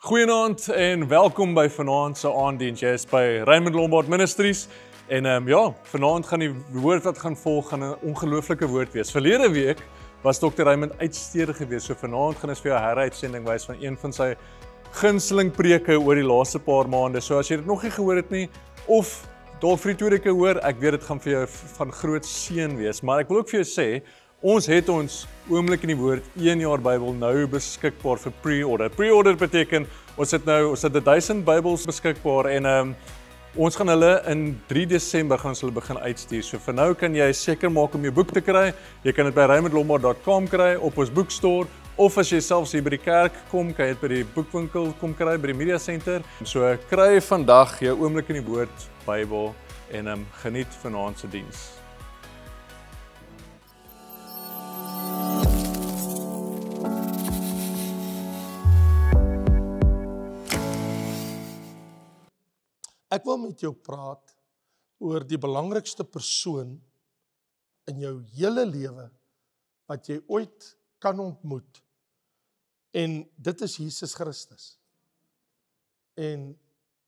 Goeienaand en welkom by vanaand se aanddiens. Jy is by Raymond Lombard Ministries en vanaand gaan die woord wat gaan volg gaan 'n ongelooflike woord wees. Verlede week was Dr. Raymond uitstekend geweest. So vanaand gaan ons vir jou 'n heruitsending wys van een van sy gunsteling preke oor die laaste paar maande. So as jy dit nog nie gehoor het nie of dalk vir die tweede keer hoor, ek weet dit gaan vir jou van groot seën wees, maar ek wil ook vir jou sê ons het ons oomblik in die woord 1 jaar Bybel nou beskikbaar vir pre-order. Pre-order beteken ons het 1000 Bybels beskikbaar en ons gaan hulle in 3 Desember gaan ons hulle begin uitstuur. So vir nou kan jy seker maak om jou boek te kry. Jy kan dit by raymondlombard.com kry op ons boekstore of as jy selfs hier by die kerk kom, kan jy dit by die boekwinkel kom kry by die Media Center. So kry vandag jou oomblik in die woord Bybel en geniet vanaand se diens. Ek wil met jou praat oor die belangrikste persoon in jou hele lewe wat jy ooit kan ontmoet. En dit is Jesus Christus. En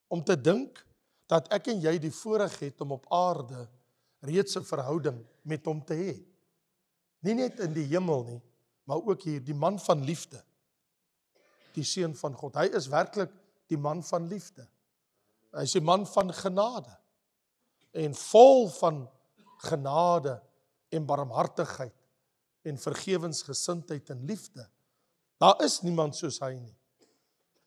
om te dink dat ek en jy die voorreg het om op aarde reeds 'n verhouding met hom te hê. Nie net in die hemel nie, maar ook hier, die man van liefde. Die seun van God. Hy is werklik die man van liefde. Hy is die man van genade en vol van genade en barmhartigheid en vergewensgesindheid en liefde. Daar is niemand soos hy nie.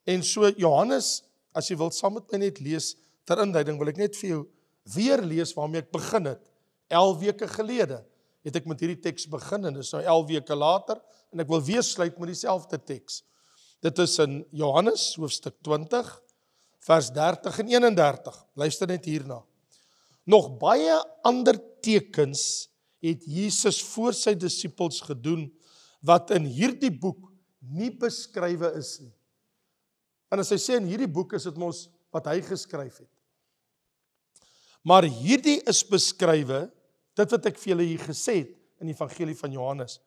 En so Johannes, as jy wil saam met my net lees, ter inleiding wil ek net vir jou weer lees waarmee ek begin het. 11 weke gelede het ek met hierdie teks begin en dis nou 11 weke later en ek wil weer sluit met dieselfde teks. Dit is in Johannes hoofstuk 20, vers 30 en 31. Luister net hierna. Nog baie ander tekens het Jesus voor sy disippels gedoen wat in hierdie boek nie beskrywe is nie. En as hy sê in hierdie boek is dit mos wat hy geskryf het. Maar hierdie is beskrywe, dit wat ek vir julle hier gesê het in die evangelie van Johannes,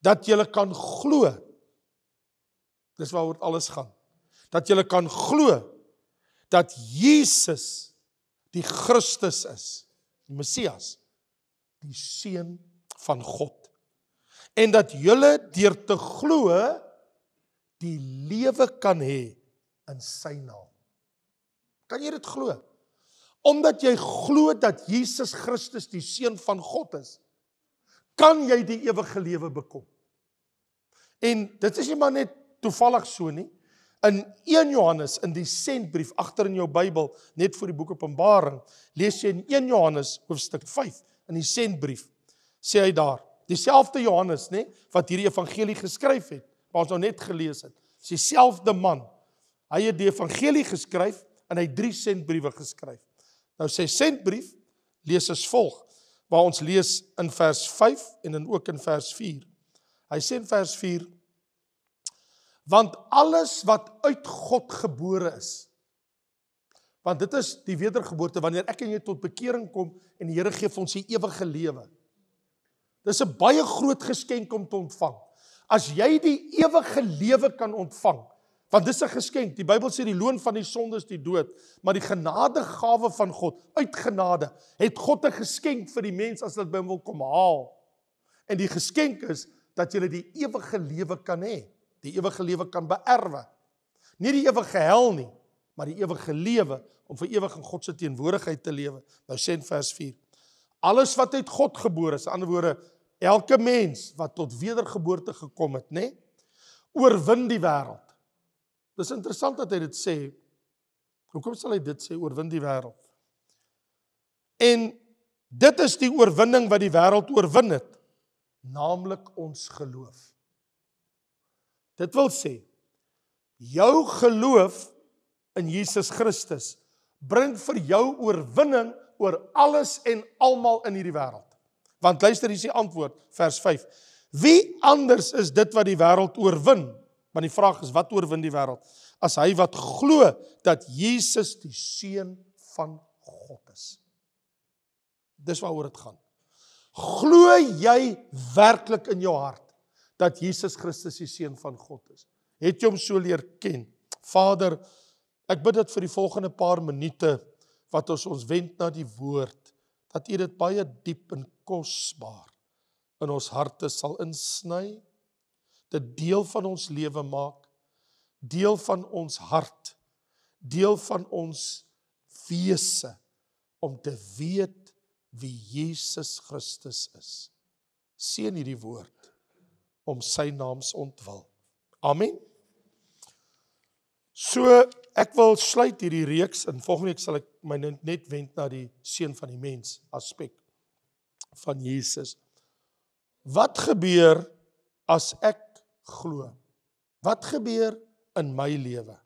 dat julle kan glo. Dis waaroor alles gaan. Dat julle kan glo dat Jesus die Christus is, die Messias, die Seun van God. En dat julle deur te glo die lewe kan hê in sy naam. Kan jy dit glo? Omdat jy glo dat Jesus Christus die Seun van God is, kan jy die ewige lewe bekom. En dit is nie maar net toevallig so nie. In 1 Johannes, in die sendbrief, agter in jou Bybel, net voor die boek Openbaring, lees jy in 1 Johannes, hoofstuk 5, in die sendbrief, sê hy daar, dieselfde Johannes, wat hierdie evangelie geskryf het, wat ons nou net gelees het, is dieselfde man, hy het die evangelie geskryf, en hy het 3 sendbriewe geskryf. Nou sy sendbrief, lees as volg, waar ons lees in vers 5, en dan ook in vers 4. Hy sê in vers 4, want alles wat uit God gebore is, want dit is die wedergeboorte, wanneer ek en jy tot bekering kom, en die Here gee vir ons die ewige lewe. Dit is 'n baie groot geskenk om te ontvang. As jy die ewige lewe kan ontvang, want dit is 'n geskenk, die Bybel sê die loon van die sonde is die dood, maar die genadegawe van God, uit genade, het God 'n geskenk vir die mens as dit by hom wil kom haal. En die geskenk is, dat jy die ewige lewe kan hê. Die ewige lewe kan beerwe. Nie die ewige hel nie, maar die ewige lewe, om vir ewig in God se teenwoordigheid te lewe. Nou sê in vers 4, alles wat uit God gebore is, aan die ander woorde, elke mens wat tot wedergeboorte gekom het, oorwin die wêreld. Dis interessant dat hy dit sê. Hoekom sal hy dit sê, oorwin die wêreld? En dit is die oorwinning wat die wêreld oorwin het, naamlik ons geloof. Dit wil sê, jou geloof in Jesus Christus bring vir jou oorwinning oor alles en almal in hierdie wêreld. Want luister, hier is die antwoord, vers 5. Wie anders is dit wat die wêreld oorwin? Want die vraag is, wat oorwin die wêreld? As hy wat glo dat Jesus die Seun van God is. Dis waaroor dit gaan. Glo jy werklik in jou hart dat Jesus Christus die Seun van God is? Het jy hom so leer ken? Vader, ek bid dit vir die volgende paar minute, wat ons wend na die woord, dat U dit baie diep en kosbaar in ons harte sal insny, dit deel van ons lewe maak, deel van ons hart, deel van ons wese, om te weet wie Jesus Christus is. Seën hierdie woord, om sy naams ontwil. Amen. So, ek wil sluit hierdie reeks, en volgende week sal ek my net wend na die seun van die mens aspek van Jesus. Wat gebeur as ek glo? Wat gebeur in my lewe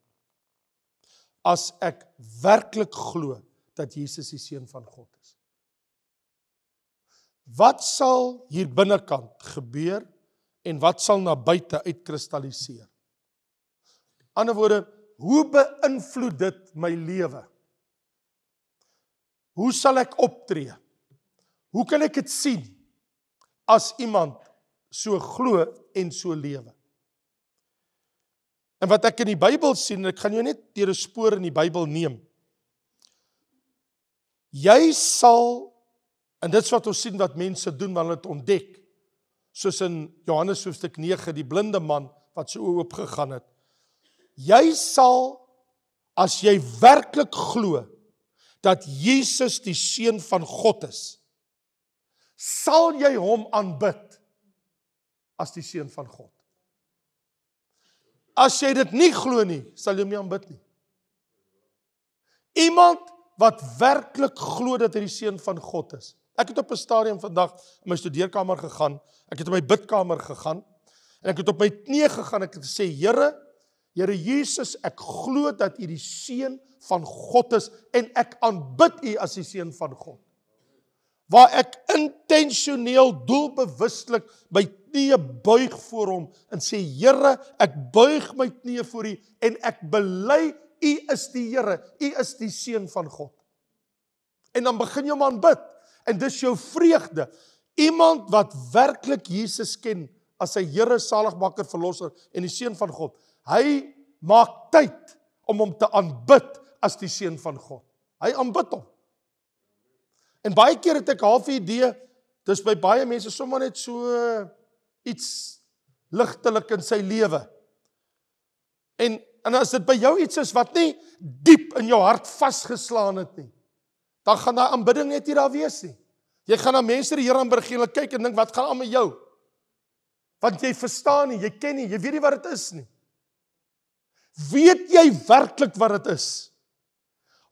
as ek werklik glo dat Jesus die seun van God is? Wat sal hier binnekant gebeur en wat sal na buite uitkristalliseer? Ander woorde, hoe beïnvloed dit my lewe? Hoe sal ek optree? Hoe kan ek dit sien as iemand so glo en so lewe? En wat ek in die Bybel sien, ek gaan jou net deur 'n spoor in die Bybel neem. Jy sal, en dit is wat ons sien wat mense doen, wanneer hulle dit ontdek, soos in Johannes hoofstuk 9, die blinde man wat sy oë oopgegaan het. Jy sal, as jy werklik glo dat Jesus die seun van God is, sal jy hom aanbid as die seun van God. As jy dit nie glo nie, sal jy hom nie aanbid nie. Iemand wat werklik glo dat hy die seun van God is. Ek het op 'n stadium vandag in my studeerkamer gegaan, ek het in my bidkamer gegaan, en ek het op my knie gegaan, ek het gesê, Here Jesus, ek glo dat U die seun van God is, en ek aanbid U as die seun van God. Waar ek intentioneel, doelbewustelik my knie buig voor hom, en sê, Here, ek buig my knie voor U, en ek bely, U is die Here, U is die seun van God. En dan begin jy hom aanbid, en dis jou vreugde. Iemand wat werklik Jesus ken, as sy Here, saligmaker, verlosser, en die seun van God, hy maak tyd om hom te aanbid as die seun van God. Hy aanbid hom. En baie keer het ek half 'n idee, dis by baie mense sommer net so iets ligtelik in sy lewe. En as dit by jou iets is wat nie diep in jou hart vasgeslaan het nie, dan gaan daai aanbidding net nie daar wees nie. Jy gaan na mense die Here aanbid, jy kyk en dink, wat gaan aan met jou? Want jy verstaan nie, jy ken nie, jy weet nie wat dit is nie. Weet jy werklik wat dit is?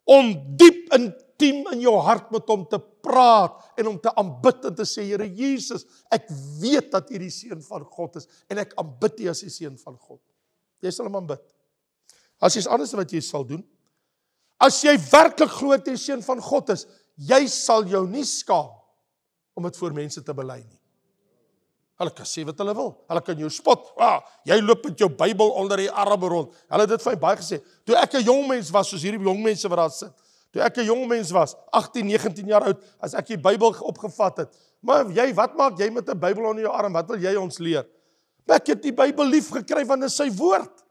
Om diep intiem in jou hart met hom te praat en om te aanbid en te sê, Here Jesus, ek weet dat U die seun van God is en ek aanbid U as die seun van God. Jy sal hom aanbid. As iets anders wat jy sal doen, as jy werklik glo dat U die seun van God is, jy sal jou nie skaam om dit voor mense te bely nie. Hulle kan sê wat hulle wil. Hulle kan jou spot. Jy loop met jou Bybel onder die arm rond. Hulle het dit vir my baie gesê. Toe ek 'n jong mens was, soos hierdie jong mense wat daar sit. Toe ek 'n jong mens was, 18, 19 jaar oud, as ek die Bybel opgevat het. Maar wat maak jy met 'n Bybel onder jou arm? Wat wil jy ons leer? Ek het die Bybel lief gekry want dit is sy woord.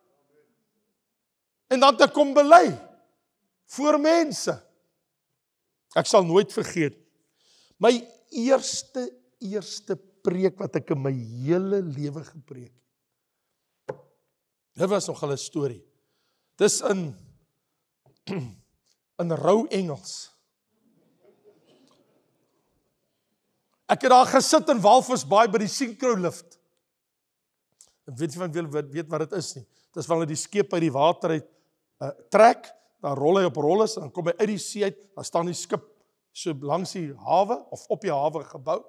En dan te kom bely voor mense. Ek sal nooit vergeet. My eerste preek wat ek in my hele lewe gepreek het. Dit was nogal 'n storie. Dis in rou Engels. Ek het daar gesit in Walvisbaai by die Synchro lift. Ek weet nie van wie weet wat dit is nie. Dis wanneer die skip uit die water uit trek, dan rol hy op rolles, en dan kom hy uit die see uit, dan staan die skip so langs die hawe, of op die hawe gebou.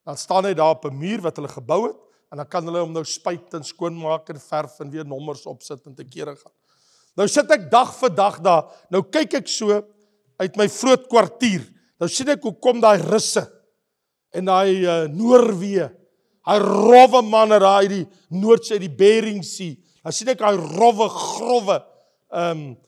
Dan staan hy daar op 'n muur wat hulle gebou het, en dan kan hulle hom nou spuit en skoonmaak en verf en weer nommers opsit en te kere gaan. Nou sit ek dag vir dag daar, nou kyk ek so uit my vlootkwartier, nou sien ek hoe kom daai Russe en daai Noorweë, daai rowwe manne daar uit die Noordsee, die Bering See, dan sien ek daai growwe,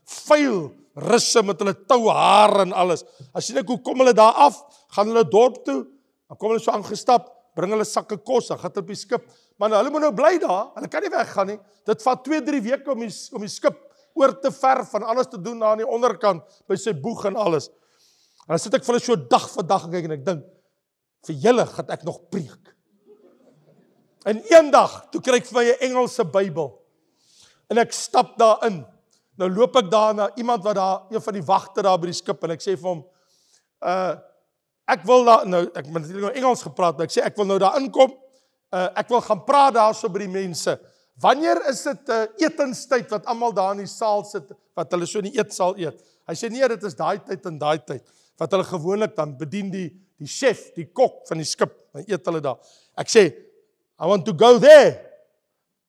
vuil Russe met hulle touhare en alles. Dan sien ek hoe kom hulle daar af, gaan hulle dorp toe, dan kom hulle so aangestap, bring hulle sakke kos, dan gaan hulle op die skip. Maar hulle moet nou bly daar, hulle kan nie weggaan nie. Dit vat 2-3 weke om die skip oor te verf en alles te doen daar aan die onderkant, by sy boeg en alles. En dan sit ek vir hulle so dag vir dag en kyk en ek dink, vir julle gaan ek nog preek. En eendag, toe kry ek vir my 'n Engelse Bybel. En ek stap daarin. Nou loop ek daar na iemand wat daar, een van die wagte daar by die skip, en ek sê vir hom, ek wil daar, nou, ek het natuurlijk nou Engels gepraat, maar ek sê, ek wil nou daar inkom, ek wil gaan praat daar so by die mense. Wanneer is dit etenstyd wat almal daar in die saal sit, wat hulle so in die eetsaal eet? Hy sê, nee, dit is daai tyd en daai tyd, wat hulle gewoonlik dan bedien die chef, die kok van die skip, dan eet hulle daar. Ek sê, I want to go there,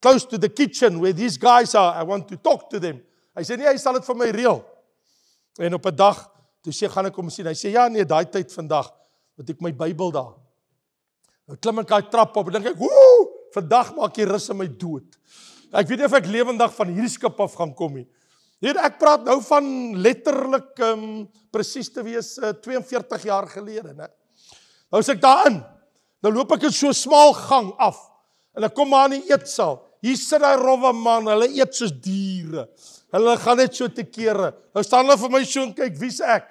close to the kitchen where these guys are, I want to talk to them. Hy sê, nee, hy sal dit vir my reël. En op 'n dag, toe sê, gaan ek kom sien, hy sê, ja, nee, daai tyd vandag, wat ek my Bybel daar. Nou klim ek daai trap op, en dink ek, woe, vandag maak jy rus in my dood. Ek weet nie of ek lewendig van hierdie skip af gaan kom nie. Hier, ek praat nou van letterlik, presies te wees, 42 jaar gelede, né? Nou is ek daarin, nou loop ek in so 'n smal gang af, en ek kom maar in die eetsaal, hier sit die rowwe man, hulle eet soos diere, hulle gaan net so te kere, nou staan hulle vir my so en kyk, wie's ek?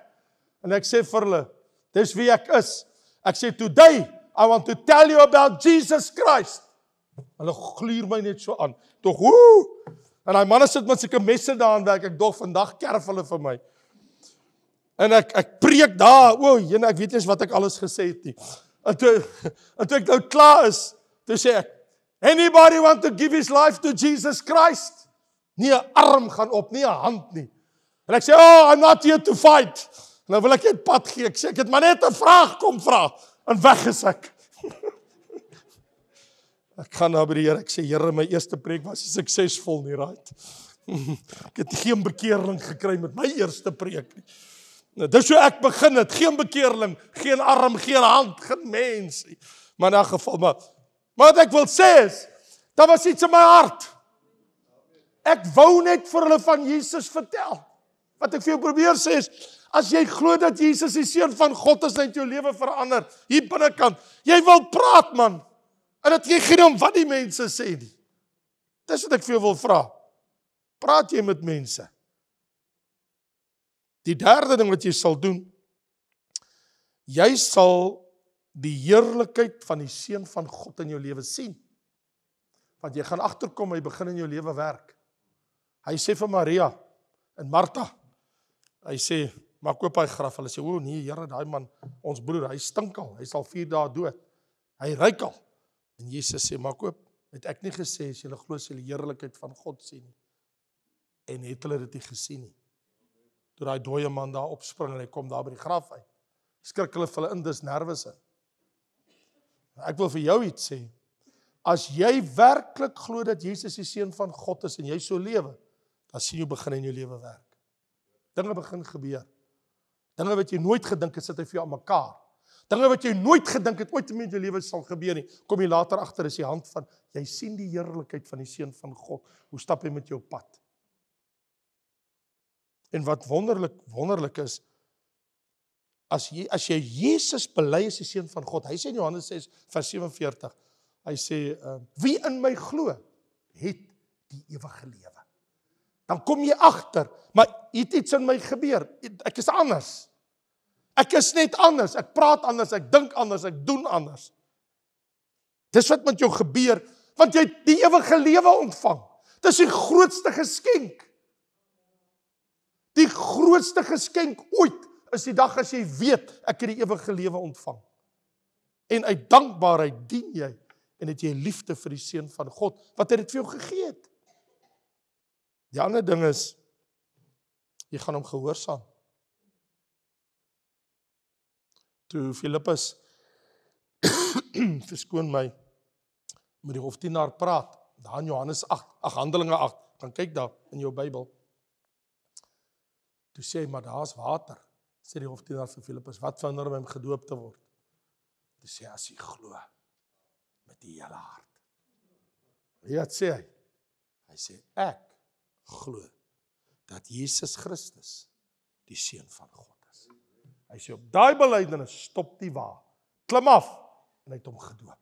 En ek sê vir hulle, dis wie ek is. Ek sê, today, I want to tell you about Jesus Christ. Hulle gluur my net so aan, toch, woe, en die manne sit met sulke messe daar aan werk, ek dog, vandag kerf hulle vir my. En ek preek daar, jene, ek weet nie eens wat ek alles gesê het nie. En toe ek nou klaar is, toe sê ek, anybody want to give his life to Jesus Christ? Nie 'n arm gaan op, nie 'n hand nie. En ek sê, I'm not here to fight. En dan wil ek net pad gee, ek sê, ek het maar net 'n vraag kom vra, en weg is ek. Ek gaan na by die Here, ek sê, Here, my eerste preek was nie suksesvol nie, right? Ek het geen bekeerling gekry met my eerste preek nie. Nou, dis hoe ek begin het, geen bekeerling, geen arm, geen hand, geen mens. Maar in elk geval, maar wat ek wil sê is, daar was iets in my hart. Ek wou net vir hulle van Jesus vertel. Wat ek vir jou probeer sê is, as jy glo dat Jesus die Seun van God is, en jou lewe verander, hier binnekant, jy wil praat, man, en dit gee geen om wat die mense sê nie. Dis wat ek vir jou wil vra. Praat jy met mense? Die derde ding wat jy sal doen, jy sal die heerlikheid van die Seun van God in jou lewe sien. Want jy gaan agterkom, hy begin in jou lewe werk. Hy sê vir Maria en Martha, hy sê, maak oop hy graf. Hulle sê, nee, Here, daai man, ons broer, hy stink al, hy sal 4 dae dood. Hy ruik al. En Jesus sê, maak oop, het ek nie gesê, as julle glo sal die heerlikheid van God sien nie. En het hulle dit nie gesien nie. Toe daai dooie man daar opspring en hy kom daar by die graf uit. Skrik hulle vir hulle in, dis nervus. Ek wil vir jou iets sê. As jy werklik glo dat Jesus die Seun van God is en jy so lewe, dan sien jy begin in jou lewe werk. Dinge begin gebeur. Dinge wat jy nooit gedink het, sit hy vir jou aan mekaar. Dinge wat jy nooit gedink het, ooit in jou lewe sal gebeur nie, kom jy later agter, is die hand van, jy sien die heerlikheid van die Seun van God. Hoe stap hy met jou pad? En wat wonderlik is, as jy Jesus bely as die Seun van God, hy sê in Johannes 6, vers 47, hy sê, wie in my glo, het die ewige lewe. Dan kom jy agter, maar het iets in my gebeur, ek is anders. Ek is net anders, ek praat anders, ek dink anders, ek doen anders. Dis wat met jou gebeur, want jy het die ewige lewe ontvang. Dis die grootste geskenk. Die grootste geskenk ooit is die dag as jy weet, ek het die ewige lewe ontvang. En uit dankbaarheid dien jy, en het jy liefde vir die Seun van God, wat hy dit vir jou gegee het. Die ander ding is, jy gaan hom gehoorsaam. Toe Filippus, verskoon my, met die hofdienaar praat, daar in Johannes 8, Handelinge 8, gaan kyk daar in jou Bybel. Toe sê hy, maar daar is water, sê die hofdienaar vir Filippus, wat verhinder om gedoop te word? Toe sê hy, as jy glo, met die hele hart. Wat sê hy? Hy sê, ek glo, dat Jesus Christus, die Seun van God is. Hy sê, op daai belydenis, stop die wa, klim af, en hy het hom gedoop.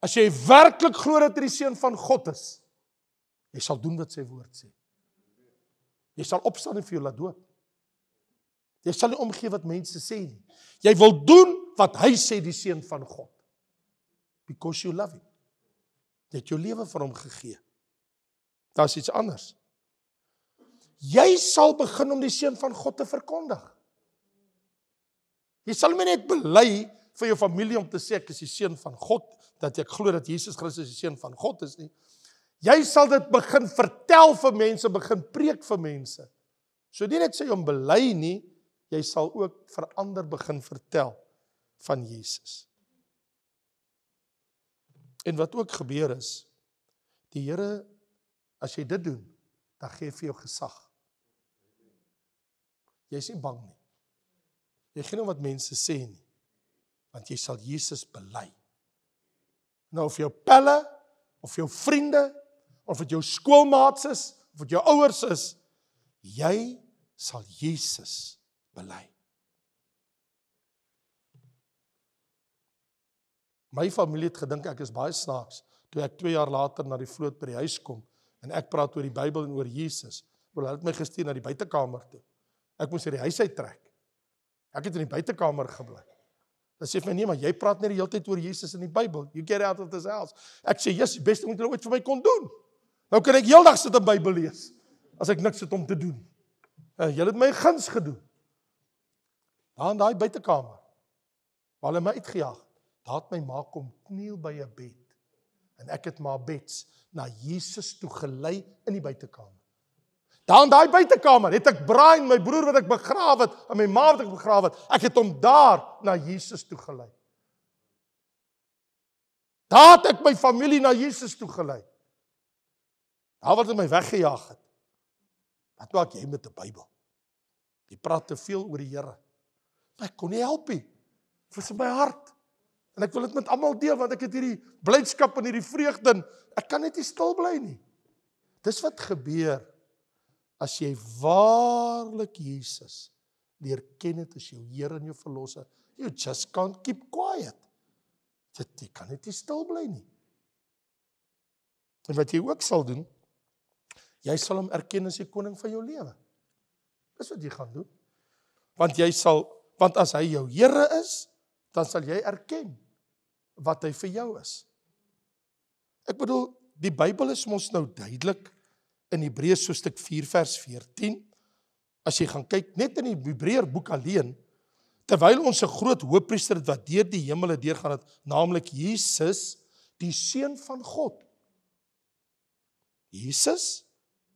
As jy werklik glo dat hy die Seun van God is, Jy sal doen wat sy woord sê. Jy sal opstaan en vir jou laat doop. Jy sal nie omgee wat mense sê nie. Jy wil doen wat hy sê, die seun van God. Because you love him. Jy het jou lewe vir hom gegee. Daar is iets anders. Jy sal begin om die seun van God te verkondig. Jy sal nie net bely vir jou familie om te sê ek is die seun van God, dat ek glo dat Jesus Christus die seun van God is nie. Jy sal dit begin vertel vir mense, begin preek vir mense. So nie net sê om bely nie, jy sal ook vir ander begin vertel van Jesus. En wat ook gebeur is, die Here, as jy dit doen, dan gee hy vir jou gesag. Jy is nie bang nie. Jy gee nie wat mense sê nie, want jy sal Jesus bely. Nou of jou pelle, of jou vriende, of dit jou skoolmaats is, of dit jou ouers is, jy sal Jesus bely. My familie het gedink ek is baie snaaks, toe ek 2 jaar later na die vloot by die huis kom, en ek praat oor die Bybel en oor Jesus, hulle het my gestuur na die buitekamer toe. Ek moes uit die huis uittrek. Ek het in die buitekamer gebly. Dan sê vir my, nee, maar jy praat net die hele tyd oor Jesus in die Bybel. You get out of this house. Ek sê, yes, die beste moet hulle ooit vir my kon doen. Nou kan ek heeldag sit en Bybel lees, as ek niks het om te doen. Julle het my guns gedoen. Daar in daai buitekamer, waar hulle my uitgejaag, daar het my ma kom kniel by 'n bed. En ek het maar beds na Jesus toe gelei in die buitekamer. Daar in daai buitekamer het ek Brian, my broer wat ek begrawe het, en my ma wat ek begrawe het, ek het hom daar na Jesus toe gelei. Daar het ek my familie na Jesus toe gelei. Daar wat hulle my weggejaag het. Wat maak jy met 'n Bybel? Jy praat te veel oor die Here. Maar ek kon nie help nie. Dit was in my hart. En ek wil dit met almal deel, want ek het hierdie blydskap en hierdie vreugde, en ek kan net nie stil bly nie. Dis wat gebeur, as jy waarlik Jesus leer ken het as jou Here en jou Verlosser. You just can't keep quiet. Jy kan net nie stil bly nie. En wat jy ook sal doen, jy sal hom erken as die koning van jou lewe. Dis wat jy gaan doen. Want as hy jou Here is, dan sal jy erken wat hy vir jou is. Ek bedoel, die Bybel is mos nou duidelik in Hebreërs hoofstuk 4 vers 14. As jy gaan kyk net in die Hebreër boek alleen, terwyl ons 'n groot hoëpriester het wat deur die hemele deurgaan het, naamlik Jesus, die seun van God. Jesus,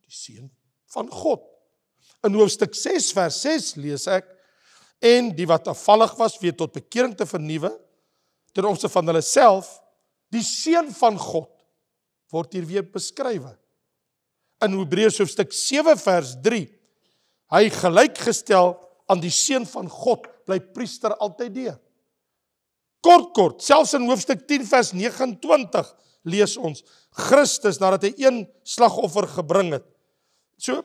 die seun van God. In hoofstuk 6 vers 6 lees ek, en die wat afvallig was, weer tot bekering te vernuwe, ten opsigte van hulle self, die seun van God, word hier weer beskrywe. In Hebreërs hoofstuk 7 vers 3, hy gelykgestel aan die seun van God, bly priester altyd deur. Kort, selfs in hoofstuk 10 vers 29, lees ons, Christus, nadat hy een slagoffer gebring het. So,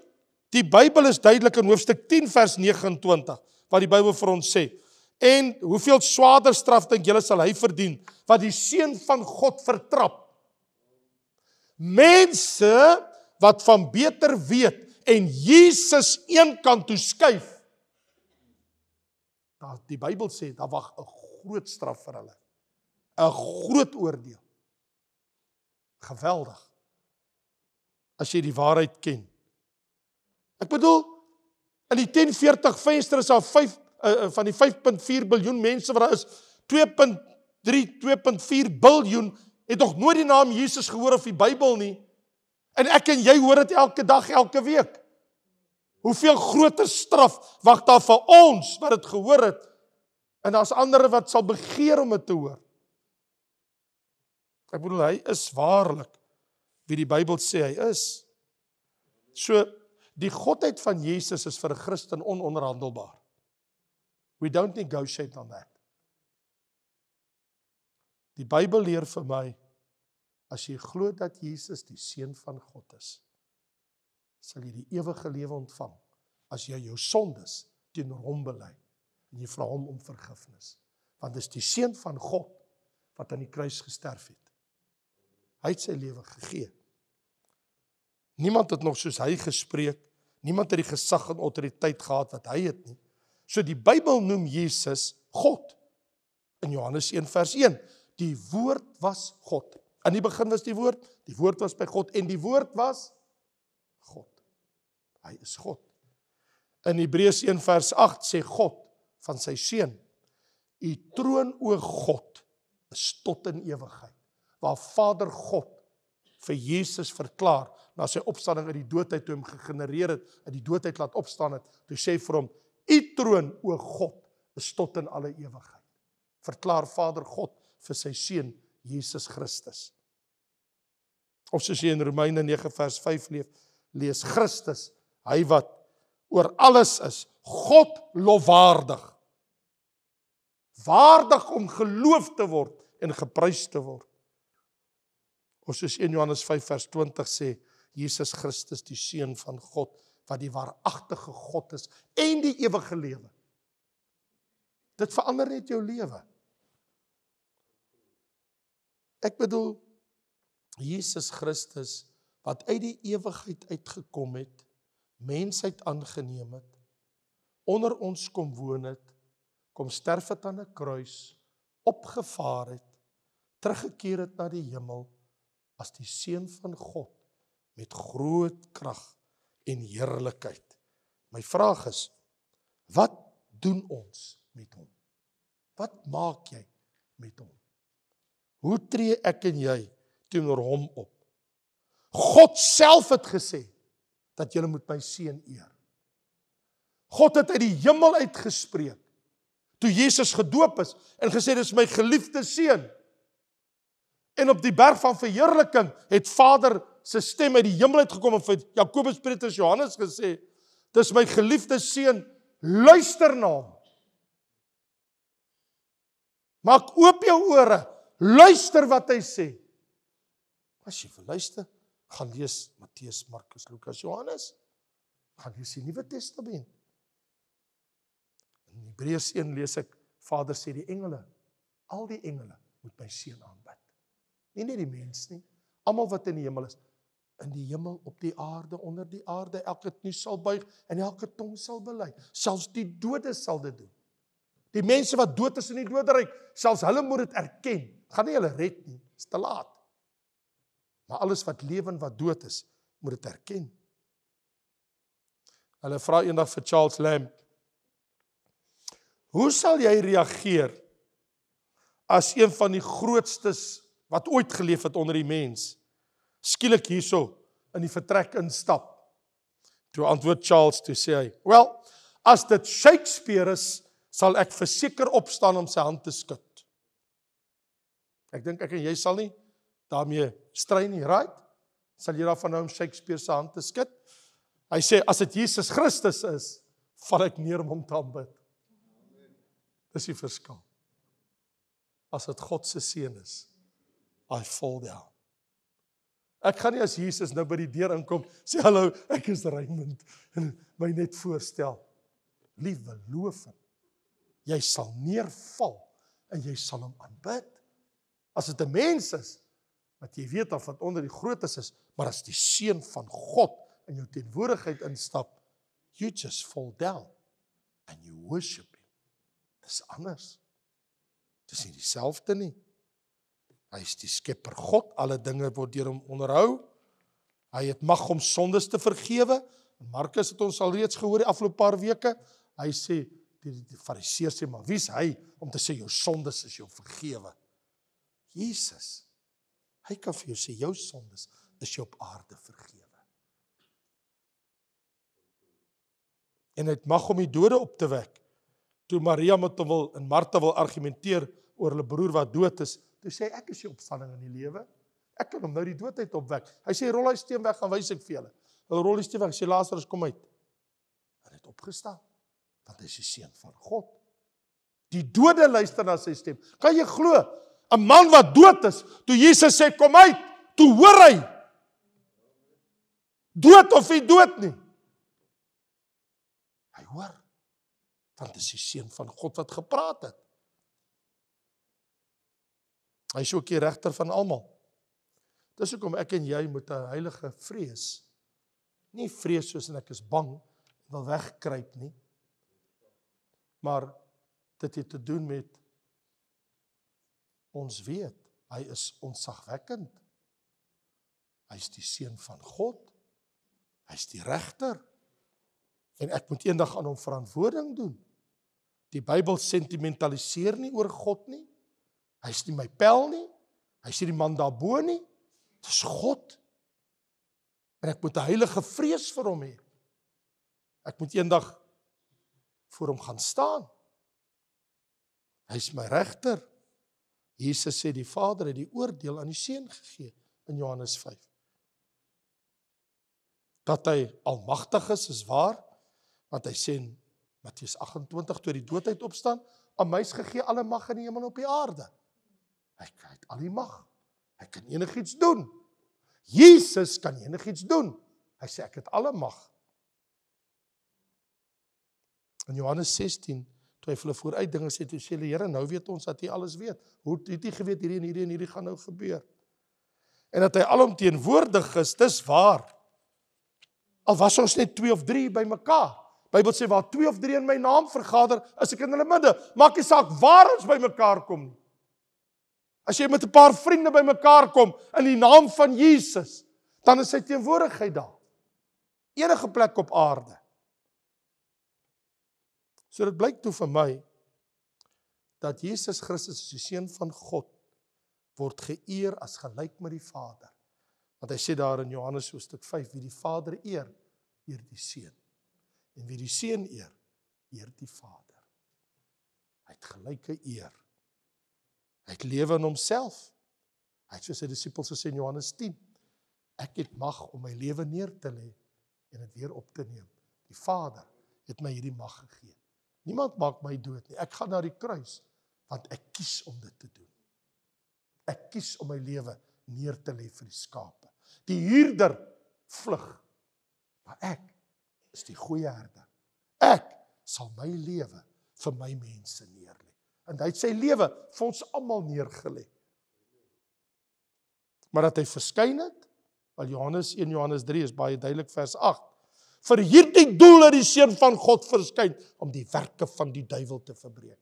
die Bybel is duidelik in hoofstuk 10 vers 29, wat die Bybel vir ons sê, en hoeveel swaarder straf dink julle sal hy verdien, wat die seun van God vertrap. Mense wat van beter weet, en Jesus een kant toe skuif, die Bybel sê, daar wag 'n groot straf vir hulle, 'n groot oordeel. Geweldig, as jy die waarheid ken. Ek bedoel, in die 1040 venster is daar van die 5.4 biljoen mense wat daar is, 2.4 biljoen het nog nooit die naam Jesus gehoor of die Bybel nie. En ek en jy hoor dit elke dag, elke week. Hoeveel groter straf wag daar vir ons wat dit gehoor het, en daar's ander wat sal begeer om dit te hoor. Ek bedoel, hy is waarlik wie die Bybel sê hy is. So, die godheid van Jesus is vir 'n Christen ononderhandelbaar. We don't negotiate on that. Die Bybel leer vir my, as jy glo dat Jesus die seun van God is, sal jy die ewige lewe ontvang, as jy jou sondes teenoor hom bely, en jy vra hom om vergifnis. Want dis die seun van God, wat aan die kruis gesterf het. Hy het sy lewe gegee. Niemand het nog soos hy gespreek. Niemand het die gesag en autoriteit gehad wat hy het nie. So die Bybel noem Jesus God. In Johannes 1 vers 1. Die woord was God. In die begin was die woord was by God en die woord was God. Hy is God. In Hebreërs 1 vers 8 sê God van sy seun, U troon o God is tot in ewigheid. Waar Vader God vir Jesus verklaar, na sy opstanding uit die doodheid toe hom gegenereer het, uit die doodheid laat opstaan het, toe sê vir hom, U troon o God is tot in alle ewigheid. Verklaar Vader God vir sy seun Jesus Christus. Of soos jy in Romeine 9 vers 5 lees, Christus, hy wat oor alles is, God lofwaardig. Waardig om geloof te word en geprys te word. Of soos 1 Johannes 5 vers 20 sê, Jesus Christus die Seun van God, wat die waaragtige God is en die ewige lewe. Dit verander net jou lewe. Ek bedoel, Jesus Christus, wat uit die ewigheid uitgekom het, mensheid aangeneem het, onder ons kom woon het, kom sterf het aan 'n kruis, opgevaar het, teruggekeer het na die hemel, as die Seun van God, met groot krag en heerlikheid. My vraag is, wat doen ons met hom? Wat maak jy met hom? Hoe tree ek en jy teenoor hom op? God self het gesê, dat julle moet my seun eer. God het uit die hemel uitgespreek, toe Jesus gedoop is, en gesê, dis my geliefde seun. En op die berg van verheerliking, het Vader sy stem uit die hemel uitgekom, en vir Jakobus, Petrus, Johannes gesê, dis my geliefde seun, luister na hom. Maak oop jou ore, luister wat hy sê. As jy wil luister, gaan lees Matteus, Markus, Lukas, Johannes. Gaan lees die Nuwe Testament. In Hebreërs 1 lees ek, Vader sê die engele, al die engele moet my seun aanbid. Nie net die mens nie, almal wat in die hemel is. In die hemel, op die aarde, onder die aarde, elke knie sal buig en elke tong sal bely. Selfs die dode sal dit doen. Die mense wat dood is in die doderyk, selfs hulle moet dit erken. Gaan nie hulle red nie, is te laat. Maar alles wat lewe en wat dood is, moet dit erken. Hulle vra eendag vir Charles Lamb, hoe sal jy reageer as een van die grootstes wat ooit geleef het onder die mens, skielik hierso in die vertrek instap? Toe antwoord Charles, toe sê hy, wel, as dit Shakespeare is, sal ek verseker opstaan om sy hand te skud. Ek dink ek en jy sal nie daarmee stry nie, right? Sal jy daarvan nou om Shakespeare se hand te skud? Hy sê, as dit Jesus Christus is, val ek neer om hom te aanbid. Dis die verskil. As dit God se seun is, I fall down. Ek gaan nie as Jesus nou by die deur inkom, sê, hallo, ek is Raymond, en my net voorstel. Liewe loof, jy sal neerval, en jy sal hom aanbid. As dit 'n mens is, wat jy weet of wat onder die grootes is, maar as die seun van God in jou teenwoordigheid instap, you just fall down, and you worship him. Dis anders. Dis nie dieselfde nie. Hy is die skepper God, alle dinge word deur hom onderhou. Hy het mag om sondes te vergewe. Markus het ons al reeds gehoor die afgelope paar weke. Hy sê, die Fariseërs sê, maar wie is hy om te sê jou sondes is jou vergewe? Jesus. Hy kan vir jou sê, jou sondes is jou op aarde vergewe. En hy het mag om die dode op te wek. Toe Maria met hom wil, en Martha wil argumenteer oor hulle broer wat dood is, toe sê ek is die opstanding in die lewe. Ek kan hom nou die doodheid opwek. Hy sê, rol hy steen weg, gaan wys ek vir julle. Hulle rol die steen weg, sê Lazarus kom uit. Hy het opgestaan, want hy is die seun van God. Die dode luister na sy stem. Kan jy glo? 'n man wat dood is, toe Jesus sê, kom uit, toe hoor hy. Dood of nie dood nie. Hy hoor, want dit is die seun van God wat gepraat het. Hy is ook die regter van almal. Dis hoekom ek en jy moet 'n heilige vrees Nie vrees soos en ek is bang, wil wegkruip nie. Maar dit het te doen met, ons weet, hy is ontzagwekkend. Hy is die seun van God. Hy is die regter. En ek moet eendag aan hom verantwoording doen. Die Bybel sentimentaliseer nie oor God nie. Hy is nie my pel nie. Hy is nie die man daarbo nie. Dit is God. En ek moet 'n heilige vrees vir hom hê. Ek moet eendag voor hom gaan staan. Hy is my regter. Jesus sê die Vader het die oordeel aan die Seun gegee in Johannes 5. Dat hy almagtig is waar, want hy sê in Matteus 28, toe die doodheid opstaan, aan my is gegee alle mag in die hemel en op die aarde. Hy het al die mag. Hy kan enigiets doen. Jesus kan enigiets doen. Hy sê ek het alle mag. In Johannes 16, toe hy vir hulle vooruit dinge sê, toe sê hulle, Here, nou weet ons dat hy alles weet. Hoe het hy geweet, hierdie en hierdie gaan nou gebeur? En dat hy alomteenwoordig is, dis waar. Al was ons net 2 of 3 by mekaar. Bybel sê, waar 2 of 3 in my naam vergader, is ek in hulle midde. Maak nie saak waar ons by mekaar kom nie. As jy met 'n paar vriende by mekaar kom, in die naam van Jesus, dan is sy teenwoordigheid daar. Enige plek op aarde. So dit blyk toe vir my, dat Jesus Christus as die Seun van God, word geëer as gelyk met die Vader. Want hy sê daar in Johannes hoofstuk 5, wie die Vader eer die Seun. En wie die Seun eer die Vader. Hy het gelyke eer. Hy het lewe in homself. Hy het soos sy disippels gesê in Johannes 10, ek het mag om my lewe neer te lê en dit weer op te neem. Die Vader het my hierdie mag gegee. Niemand maak my dood nie. Ek gaan na die kruis, want ek kies om dit te doen. Ek kies om my lewe neer te lê vir die skape. Die huurder vlug, maar ek is die goeie herder. Ek sal my lewe vir my mense neerlê. En hy het sy lewe vir ons almal neergelê. Maar dat hy verskyn het, wel Johannes 1, Johannes 3 is baie duidelik vers 8. Vir hierdie doel het die Seun van God verskyn, om die werke van die duiwel te verbreek.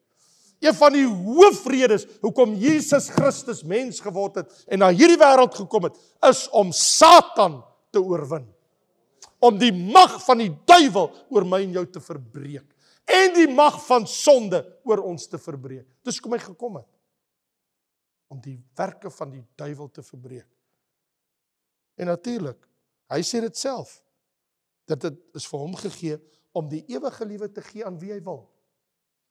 Een van die hoofredes hoekom Jesus Christus mens geword het en na hierdie wêreld gekom het, is om Satan te oorwin. Om die mag van die duiwel oor my en jou te verbreek. En die mag van sonde oor ons te verbreek. Dis hoekom hy gekom het. Om die werke van die duiwel te verbreek. En natuurlik, hy sê dit self, dat dit is vir hom gegee om die ewige lewe te gee aan wie hy wil.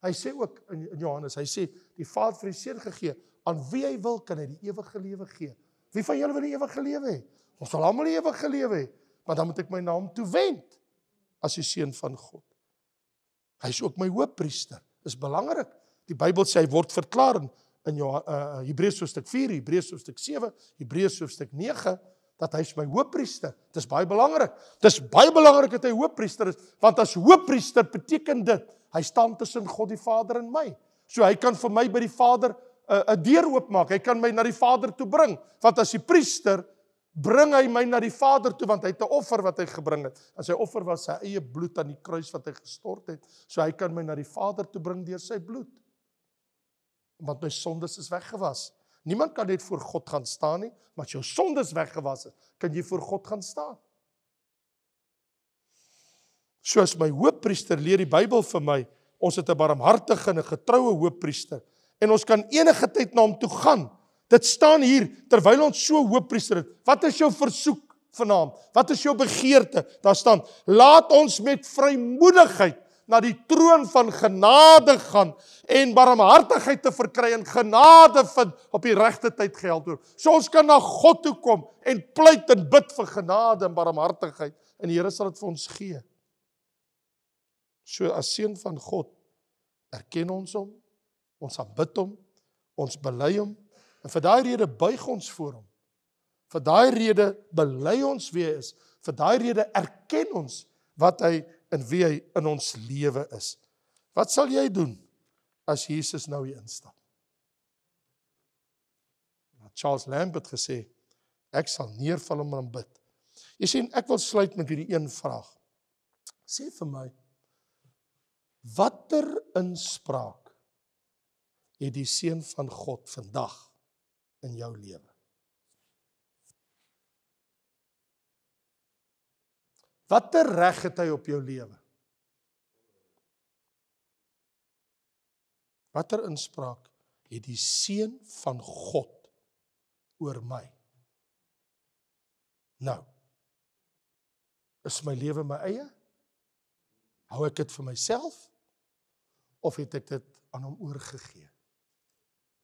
Hy sê ook in Johannes, hy sê, die Vader vir die Seun gegee, aan wie hy wil kan hy die ewige lewe gee. Wie van julle wil die ewige lewe hê? Ons sal almal die ewige lewe hê, maar dan moet ek my na hom toe wend, as die Seun van God. Hy is ook my hoofpriester, dis belangrik. Die Bybel sê, hy word verklaar in Hebreërs hoofstuk 4, Hebreërs hoofstuk 7, Hebreërs hoofstuk 9, dat hy is my hoofpriester. Dis baie belangrik. Dis baie belangrik dat hy hoofpriester is, want as hoofpriester beteken dit, hy staan tussen God die Vader en my. So hy kan vir my by die Vader 'n deur oopmaak, hy kan my na die Vader toe bring, want as die priester, bring hy my na die Vader toe, want hy het 'n offer wat hy gebring het. En sy offer was sy eie bloed aan die kruis wat hy gestort het, so hy kan my na die Vader toe bring deur sy bloed. Want my sondes is weggewas. Niemand kan net voor God gaan staan nie, maar as jou sondes weggewas is, kan jy voor God gaan staan. Soos my hoofpriester leer die Bybel vir my, ons het 'n barmhartige en 'n getroue hoofpriester, en ons kan enige tyd na hom toe gaan. Dit staan hier, terwyl ons so hoofpriester het. Wat is jou versoek vanaand? Wat is jou begeerte? Daar staan, laat ons met vrymoedigheid na die troon van genade gaan en barmhartigheid te verkry en genade vind op die regte tyd geld word. So ons kan na God toe kom en pleit en bid vir genade en barmhartigheid en die Here sal dit vir ons gee. So as seun van God erken ons hom, ons aanbid hom, ons bely hom en vir daai rede buig ons voor hom. Vir daai rede bely ons wie hy is. Vir daai rede erken ons wat hy en wie hy in ons lewe is. Wat sal jy doen as Jesus nou hier instap? Charles Lamb het gesê, ek sal neerval om aan bid. Jy sien, ek wil sluit met hierdie een vraag. Sê vir my, watter inspraak het die Seun van God vandag in jou lewe? Watter reg het hy op jou lewe? Watter inspraak het die Seun van God oor my? Nou, is my lewe my eie? Hou ek dit vir myself? Of het ek dit aan hom oorgegee?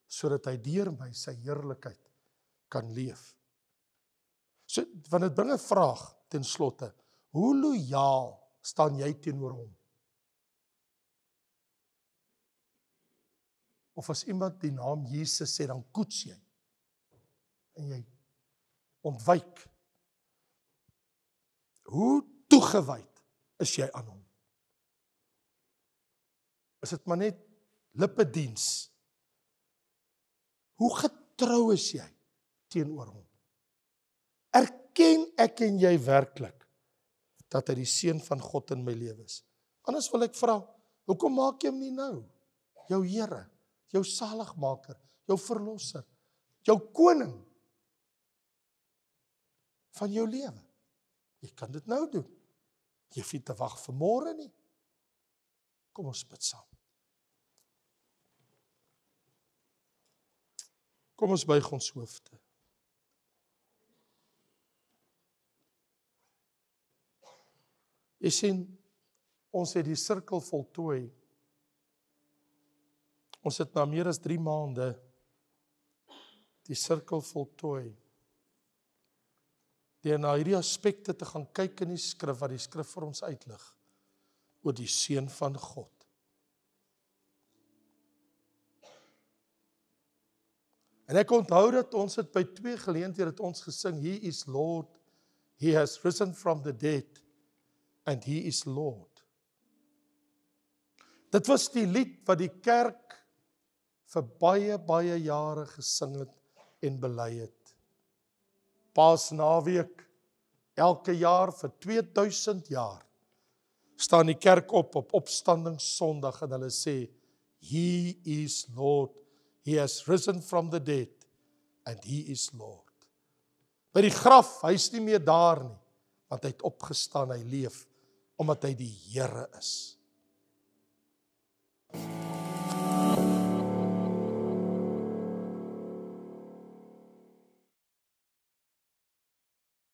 Sodat hy deur my sy heerlikheid kan leef. So, want dit bring 'n vraag ten slotte. Hoe lojaal staan jy teenoor hom? Of as iemand die naam Jesus sê, dan koets jy. En jy ontwyk. Hoe toegewyd is jy aan hom? Is dit maar net lippediens? Hoe getrou is jy teenoor hom? Erken ek en jy werklik dat hy die Seun van God in my lewe is? Anders wil ek vra, hoekom maak jy hom nie nou? Jou Here, jou saligmaker, jou verlosser, jou koning van jou lewe. Jy kan dit nou doen. Jy hoef nie te wag vir môre nie. Kom ons bid saam. Kom ons buig ons hoofde. Jy sien, ons het die sirkel voltooi. Ons het na meer as 3 maande die sirkel voltooi. Deur na hierdie aspekte te gaan kyk in die skrif, wat die skrif vir ons uitlig, oor die Seun van God. En ek onthou dat ons het by 2 geleenthede het ons gesing, He is Lord, He has risen from the dead, and He is Lord. Dit was die lied wat die kerk vir baie jare gesing het en bely het. Paasnaweek, elke jaar vir 2000 jaar, staan die kerk op opstandingssondag en hulle sê, He is Lord, He has risen from the dead, and He is Lord. By die graf, hy is nie meer daar nie, want hy het opgestaan, hy leef, omdat hy die Here is.